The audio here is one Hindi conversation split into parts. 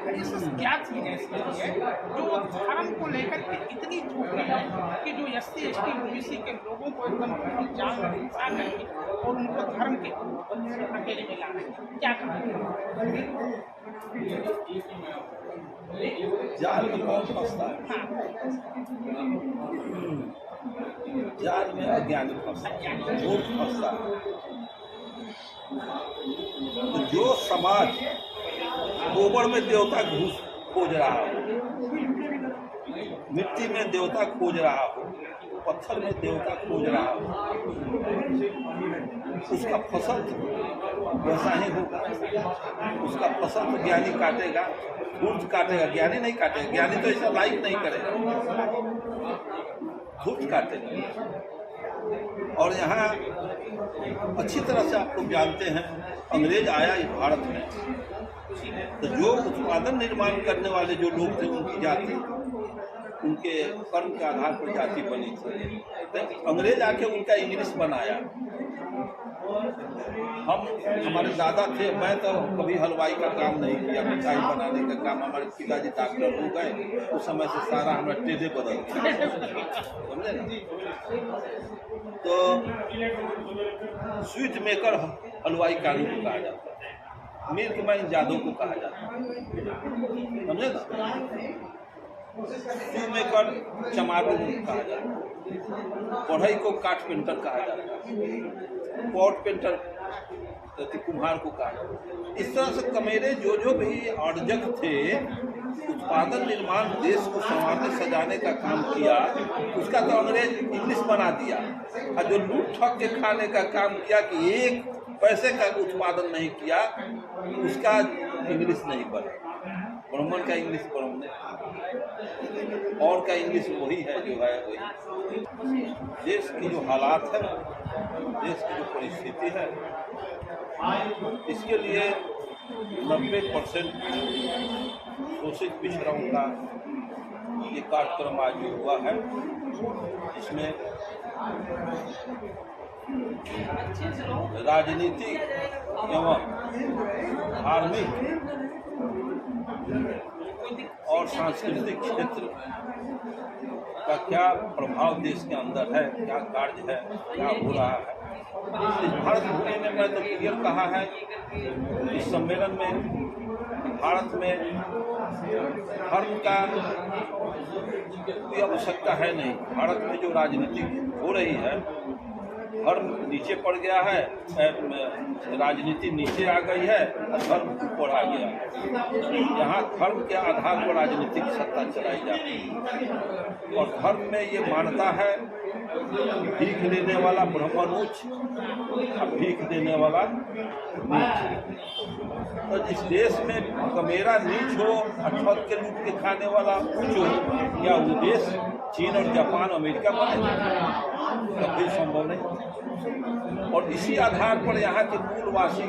क्या चीज़ ऐसी है जो धर्म को लेकर के इतनी झूठी है कि जो एससी एसटी ओबीसी के लोगों को एकदम जान घुसा करके और उनको धर्म के अकेले में ला रहे हैं, क्या करें? जाल में कौन फंसता है? जाल में अज्ञानी फंसता है, मूर्ख फंसता है। तो जो समाज गोबर में देवता घुस खोज रहा हो, मिट्टी में देवता खोज रहा हो, पत्थर में देवता खोज रहा हो, उसका फसल वैसा ही होगा। उसका फसल तो ज्ञानी काटेगा, धूर्त काटेगा, ज्ञानी नहीं काटेगा। ज्ञानी तो ऐसा लाइक नहीं करेगा, धूर्त काटेगा। और यहाँ अच्छी तरह से आप लोग जानते हैं, अंग्रेज आया इस भारत में, तो जो उत्पादन निर्माण करने वाले जो लोग थे, उनकी जाति उनके कर्म के आधार पर जाति बनी थी। तो अंग्रेज आके उनका इंग्लिश बनाया। हमारे दादा थे, मैं तो कभी हलवाई का काम नहीं किया, मिठाई बनाने का काम। हमारे पिताजी डॉक्टर हो गए, उस समय से सारा हमारा टेढ़े बदल गया, समझे ना। तो स्वीट मेकर हलवाई कानू को कहा जाता है, मिल्क मैन जादू को कहा जाता है, समझे ना। शू मेकर चमारू कहा जाता है, पढ़ाई को काठ पेंटर कहा जाता है, पॉट पेंटर कुम्हार को कहा जाता है। इस तरह से कमेरे जो भी अर्जक थे, उत्पादन निर्माण देश को संवारने सजाने का काम किया, उसका तो अंग्रेज इंग्लिश बना दिया। और जो लूट ठग के खाने का काम किया कि एक पैसे का उत्पादन नहीं किया, उसका इंग्लिश नहीं बना। ब्राह्मण का इंग्लिश ब्राह्मण, और का इंग्लिश वही है जो है वही। देश की जो हालात है, देश की जो परिस्थिति है, इसके लिए 90% शोषित पिछड़ों का ये कार्यक्रम आज जो हुआ है, इसमें राजनीतिक एवं धार्मिक और सांस्कृतिक क्षेत्र का क्या प्रभाव देश के अंदर है, क्या कार्य है, क्या हो रहा है। इस भारत भूमि में मैं तो क्लियर कहा है, इस सम्मेलन में भारत में धर्म का कोई आवश्यकता है नहीं। भारत में जो राजनीति हो रही है, धर्म नीचे पड़ गया है, राजनीति नीचे आ गई है, धर्म ऊपर आ गया है। यहाँ धर्म के आधार पर राजनीतिक सत्ता चलाई जाती है। और धर्म में ये मानता है भीख देने वाला ब्राह्मण उच्च और भीख देने वाला नीच। तो जिस देश में कमेरा नीच हो, ठग के लूट के खाने वाला उच्च हो, क्या वो देश चीन और जापान अमेरिका बने? कभी संभव नहीं। और इसी आधार पर यहाँ के मूलवासी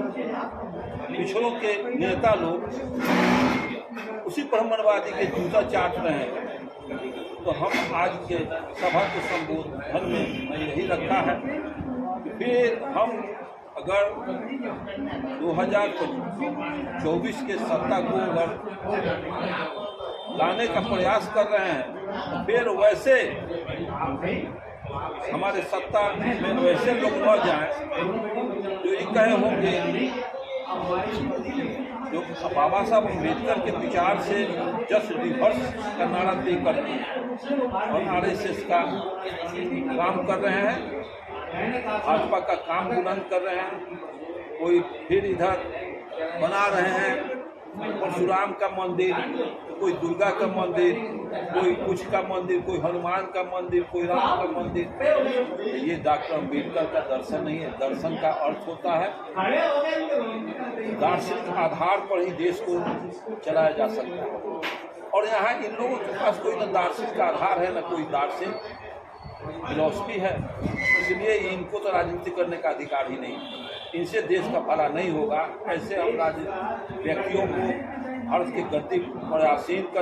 पिछड़ों के नेता लोग उसी ब्राह्मणवादी के जूता चाट रहे हैं। तो हम आज के सभा के संबोधन में यही रखा है कि फिर हम अगर 2024 के सत्ता को अगर लाने का प्रयास कर रहे हैं, तो फिर वैसे हमारे सत्ता में वैसे लोग न जाएं जो ये कहे होंगे, जो बाबा साहब अम्बेडकर के विचार से जस्ट रिवर्स का नारा दे करके और आरएसएस का काम कर रहे हैं, भाजपा का काम बुलंद कर रहे हैं। कोई फिर इधर बना रहे हैं परशुराम का मंदिर, कोई दुर्गा का मंदिर, कोई कुछ का मंदिर, कोई हनुमान का मंदिर, कोई राम का मंदिर। ये डॉक्टर अम्बेडकर का दर्शन नहीं है। दर्शन का अर्थ होता है दार्शनिक आधार पर ही देश को चलाया जा सकता है। और यहाँ इन लोगों के पास कोई न दार्शनिक का आधार है, न कोई दार्शनिक फिलॉसफी है। इसलिए इनको तो राजनीति करने का अधिकार ही नहीं। इनसे देश का भला नहीं होगा। ऐसे हम व्यक्तियों को भारत के गद्दी पर आसीन कर